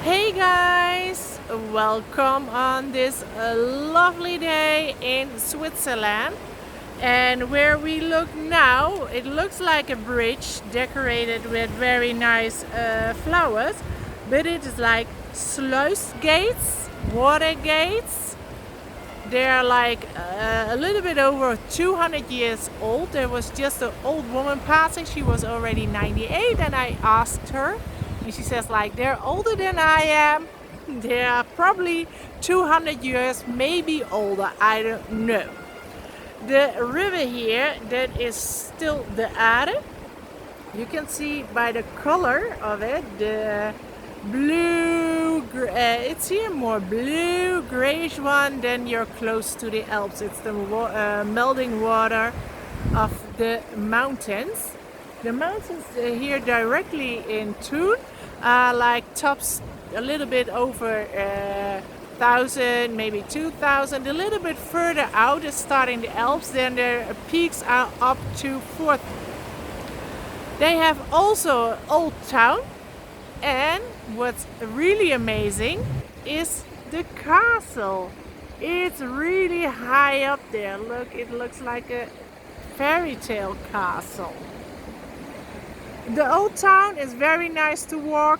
Hey guys, welcome on this lovely day in Switzerland. And where we look now, it looks like a bridge decorated with very nice flowers, but it is like sluice gates, water gates. They are like a little bit over 200 years old. There was just an old woman passing. She was already 98, and I asked her, and she says like, they're older than I am. They are probably 200 years, maybe older. I don't know. The river here, that is still the Aare. You can see by the color of it, the blue, it's here more blue, grayish one, then you're close to the Alps. It's the melting water of the mountains. The mountains here directly in Thun are like tops a little bit over 1,000, maybe 2,000. A little bit further out is starting the Alps, then their peaks are up to 4,000. They have also an old town, and what's really amazing is the castle. It's really high up there. Look, it looks like a fairytale castle. The old town is very nice to walk.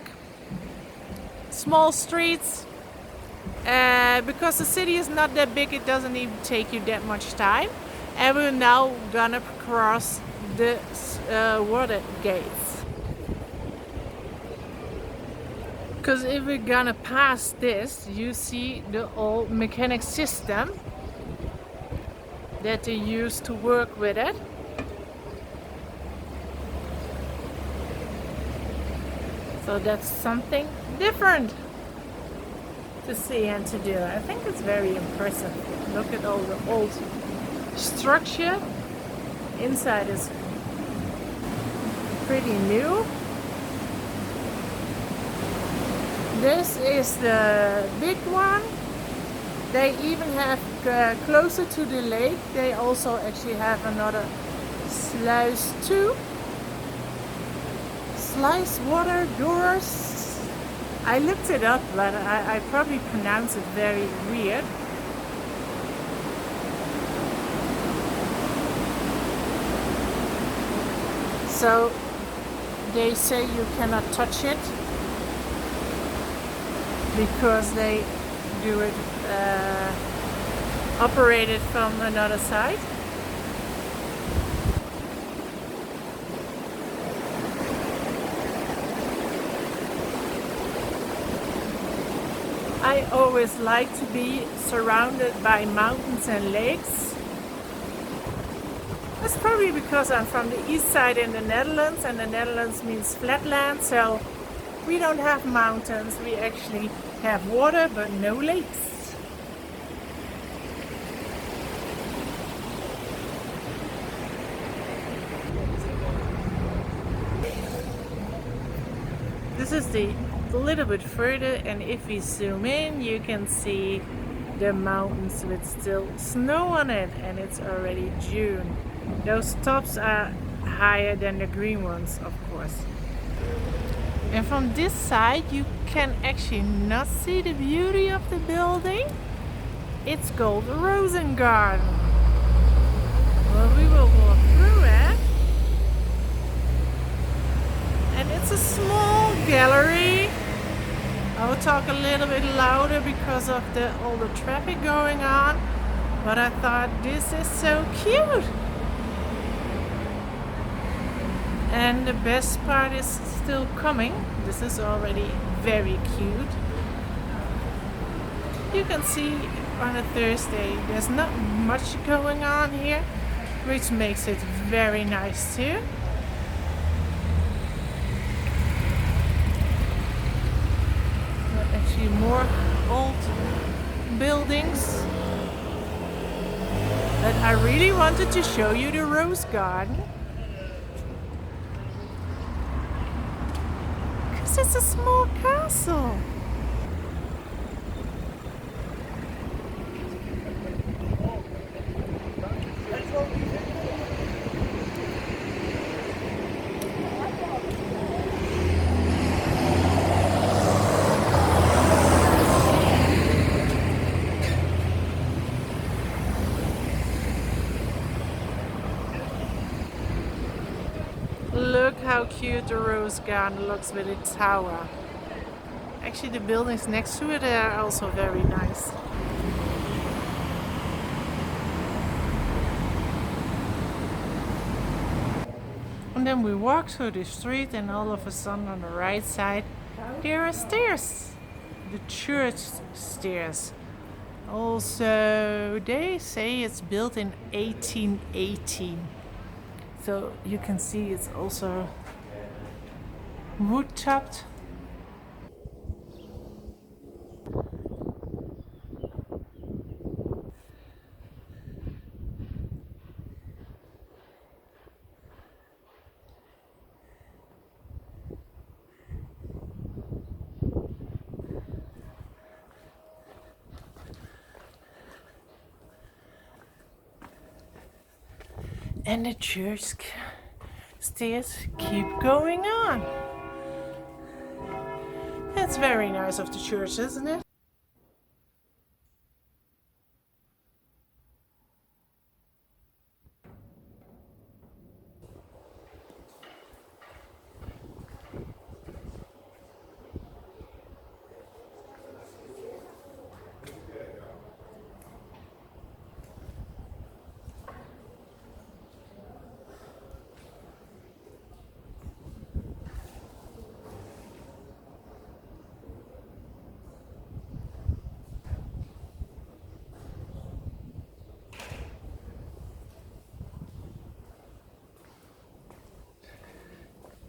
Small streets. Because the city is not that big, it doesn't even take you that much time. And we're now gonna cross the water gates. Because if we're gonna pass this, you see the old mechanic system that they used to work with it. So that's something different to see and to do. I think it's very impressive. Look at all the old structure. Inside is pretty new. This is the big one. They even have closer to the lake. They also actually have another sluice too. Sluice water doors. I looked it up, but I probably pronounce it very weird. So they say you cannot touch it because they do it operated from another side. I always like to be surrounded by mountains and lakes. That's probably because I'm from the east side in the Netherlands, and the Netherlands means flatland, so we don't have mountains. We actually have water but no lakes. This is the little bit further, and if we zoom in you can see the mountains with still snow on it, and it's already June. Those tops are higher than the green ones, of course. And from this side you can actually not see the beauty of the building. It's called the Rosengarten. Well, we will walk through it. And it's a small gallery. I will talk a little bit louder because of all the traffic going on. But I thought this is so cute. And the best part is still coming. This is already very cute. You can see on a Thursday there's not much going on here, which makes it very nice too. Actually more old buildings. But I really wanted to show you the rose garden. Because it's a small castle. cute the rose garden looks with its tower. Actually, the buildings next to it are also very nice. And then we walk through the street, and all of a sudden on the right side there are stairs. The church stairs. Also, they say it's built in 1818. So you can see it's also wood topped. And the church stairs keep going on. That's very nice of the church, isn't it?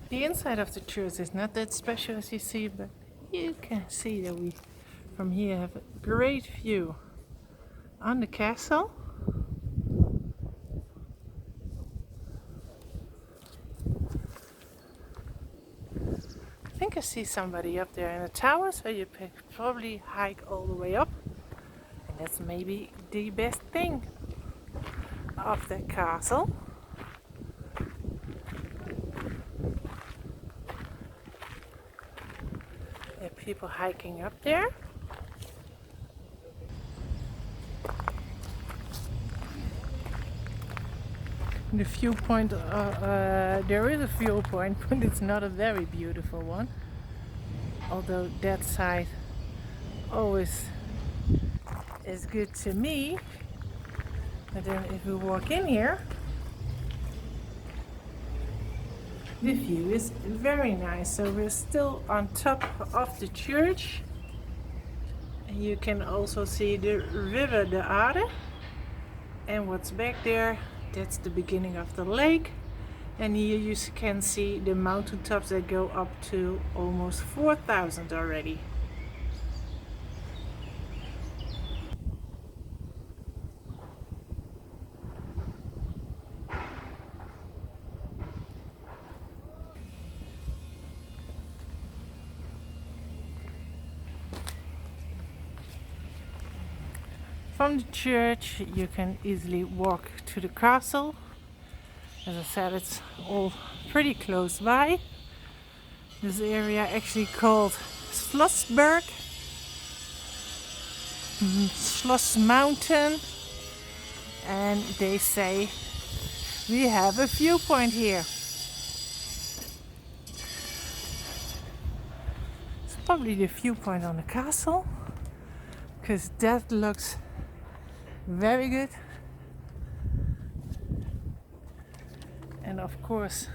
The inside of the church is not that special as you see, but you can see that we from here have a great view on the castle. I think I see somebody up there in the tower, so you probably hike all the way up. And that's maybe the best thing of the castle. There are people hiking up there. The viewpoint, there is a viewpoint, but it's not a very beautiful one. Although that side always is good to me. But then if we walk in here, the view is very nice. So we're still on top of the church. And you can also see the river, the Aare. And what's back there, that's the beginning of the lake. And here you can see the mountain tops that go up to almost 4,000 already. From the church you can easily walk to the castle. As I said, it's all pretty close by. This area actually called Schlossberg, Schloss Mountain, and they say we have a viewpoint here. It's probably the viewpoint on the castle, because that looks very good. And of course,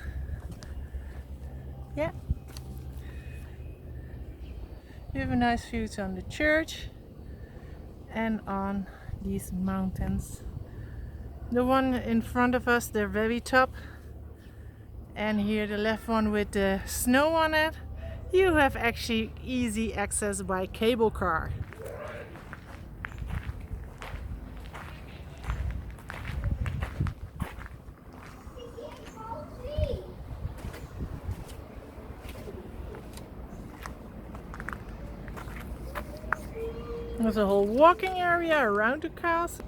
yeah, we have a nice view on the church and on these mountains. The one in front of us, the very top, and here the left one with the snow on it, you have actually easy access by cable car. There's a whole walking area around the castle.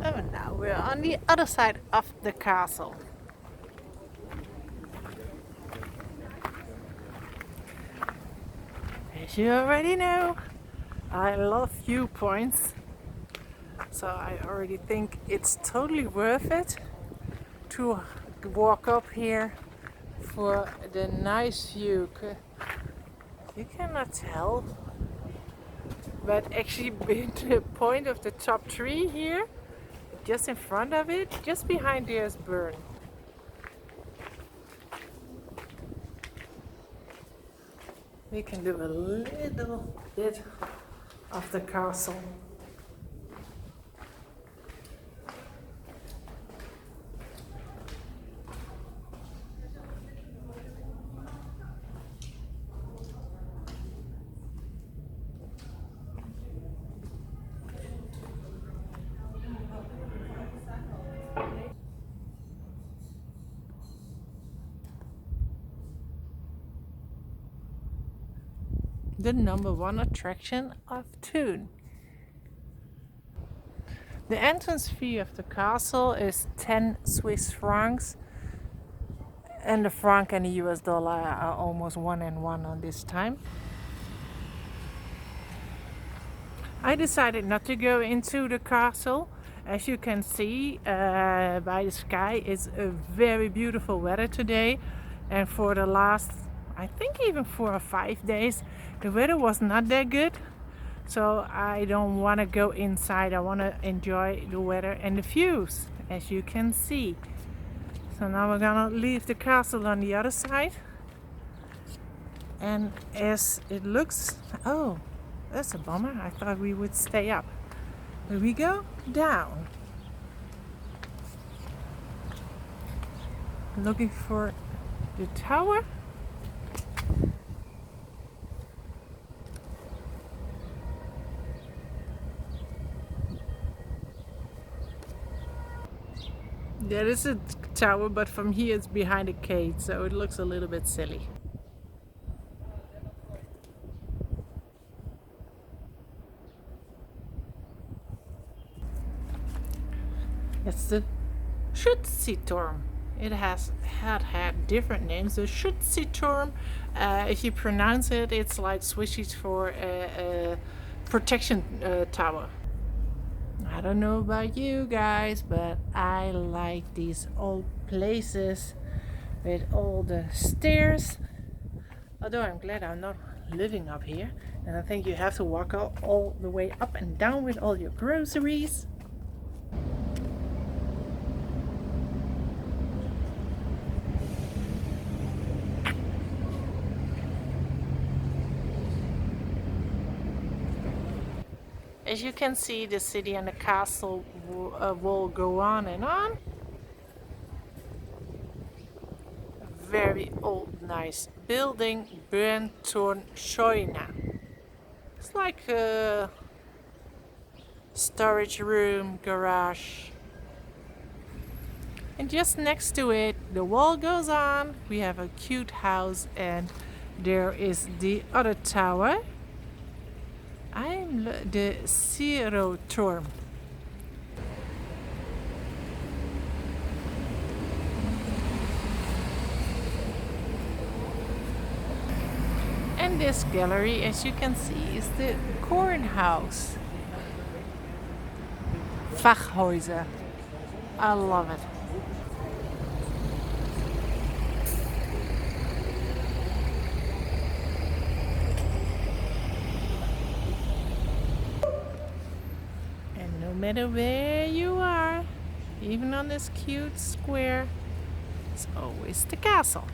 Oh, now we're on the other side of the castle. As you already know, I love viewpoints, so I already think it's totally worth it to walk up here for the nice view. You cannot tell, but actually the point of the top tree here, just in front of it, just behind there is burn. We can do a little bit of the castle. The number one attraction of Thun. The entrance fee of the castle is 10 Swiss francs, and the franc and the US dollar are almost 1 and 1 on this time. I decided not to go into the castle. As you can see by the sky, it's a very beautiful weather today, and for the last, I think even 4 or 5 days, the weather was not that good. So I don't want to go inside. I want to enjoy the weather and the views, as you can see. So now we're gonna leave the castle on the other side. And as it looks, oh, that's a bummer. I thought we would stay up. Here we go down. Looking for the tower. There is a tower, but from here it's behind a cage, so it looks a little bit silly. It's the Schutzturm. It has had different names. The Schutzturm, if you pronounce it, it's like Swiss for a protection tower. I don't know about you guys, but I like these old places with all the stairs. Although I'm glad I'm not living up here, and I think you have to walk all the way up and down with all your groceries. As you can see, the city and the castle will go on and on. Very old, nice building, Scheune. It's like a storage room, garage. And just next to it, the wall goes on. We have a cute house, and there is the other tower. I'm the Switzerland.Turm. And this gallery, as you can see, is the cornhouse. Fachhäuser. I love it. No matter where you are, even on this cute square, it's always the castle.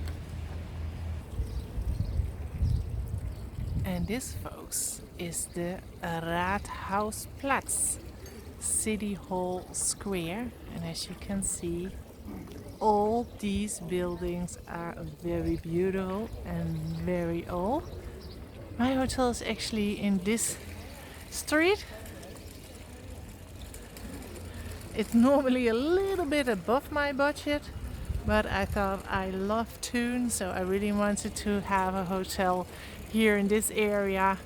And this, folks, is the Rathausplatz, City Hall Square. And as you can see, all these buildings are very beautiful and very old. My hotel is actually in this street. It's normally a little bit above my budget, but I thought I love Thun, so I really wanted to have a hotel here in this area,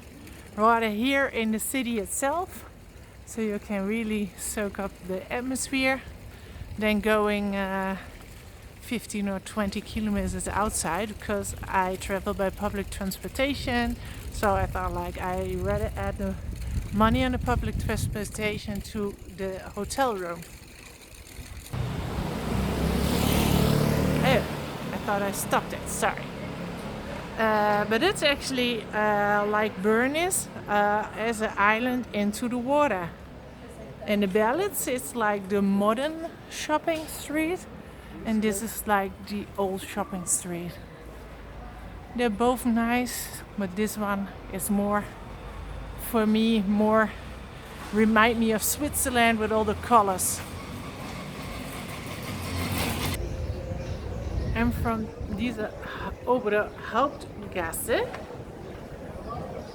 rather here in the city itself, so you can really soak up the atmosphere than going 15 or 20 kilometers outside, because I travel by public transportation. So I thought, like, I rather at the money on the public transportation to the hotel room. Oh, I thought I stopped it, sorry. But it's actually like Bernese as an island into the water. And the Berlitz is like the modern shopping street, and this is like the old shopping street. They're both nice, but this one is more, for me, more remind me of Switzerland with all the colors. And from diese obere Hauptgasse,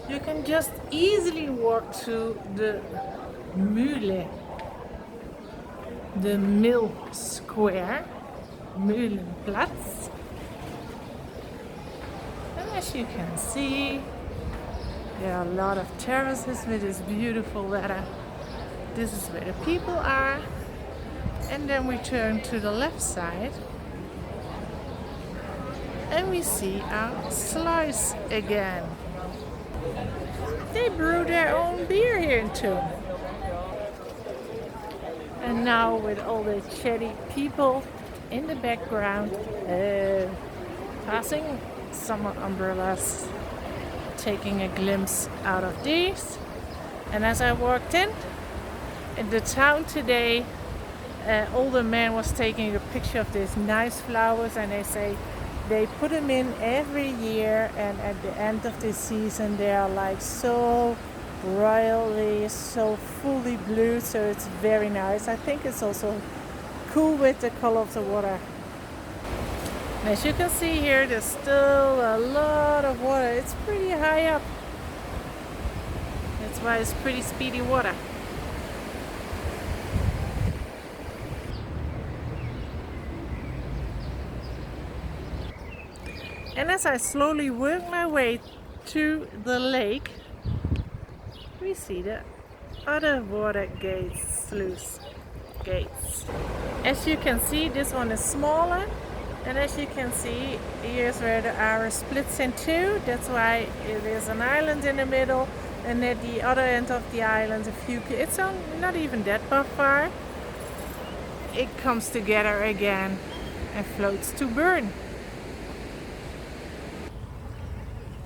you can just easily walk to the Mühle, the Mill Square, Mühlenplatz. And as you can see, there are a lot of terraces with this beautiful weather. This is where the people are. And then we turn to the left side and we see our sluice again. They brew their own beer here in Thun. And now with all the chatty people in the background, passing summer umbrellas, taking a glimpse out of these. And as I walked in the town today, older man was taking a picture of these nice flowers, and they say they put them in every year, and at the end of the season they are like so royally, so fully blue, so it's very nice. I think it's also cool with the color of the water. And as you can see here, there's still a lot of water. It's pretty high up. That's why it's pretty speedy water. And as I slowly work my way to the lake, we see the other water gates, sluice gates. As you can see, this one is smaller, and as you can see, here's where the Aare splits in two. That's why there's an island in the middle, and at the other end of the island, it's not even that far, it comes together again and floats to Bern.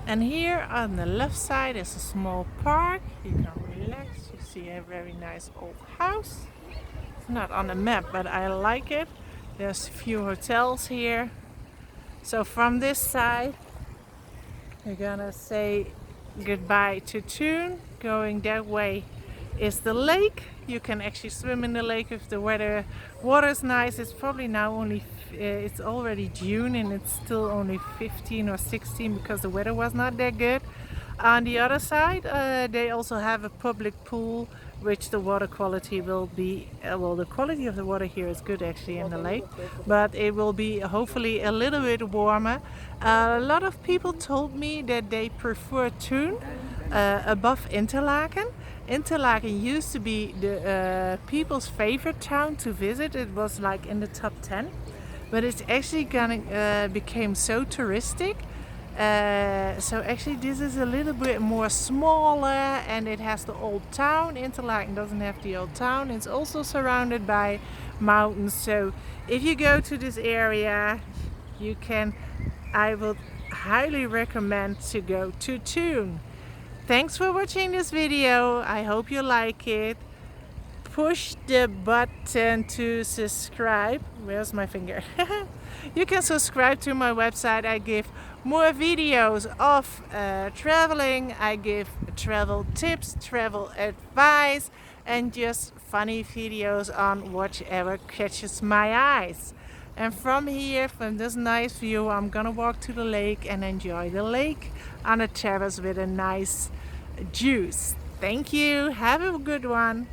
And here on the left side is a small park. You can relax. You see a very nice old house. It's not on the map, but I like it. There's a few hotels here. So from this side, we're gonna say goodbye to Thun. Going that way is the lake. You can actually swim in the lake if the water is nice. It's probably now only it's already June and it's still only 15 or 16 because the weather was not that good. On the other side, they also have a public pool, which the water quality will be, well, the quality of the water here is good actually in the lake, but it will be hopefully a little bit warmer. A lot of people told me that they prefer Thun above Interlaken. Interlaken used to be the people's favorite town to visit. It was like in the top 10, but it's actually became so touristic. So actually this is a little bit more smaller, and it has the old town. Interlaken doesn't have the old town. It's also surrounded by mountains. So if you go to this area, I would highly recommend to go to Thun. Thanks for watching this video. I hope you like it. Push the button to subscribe. Where's my finger? You can subscribe to my website. I give more videos of traveling. I give travel tips, travel advice, and just funny videos on whatever catches my eyes. And from here, from this nice view, I'm gonna walk to the lake and enjoy the lake on a terrace with a nice juice. Thank you. Have a good one.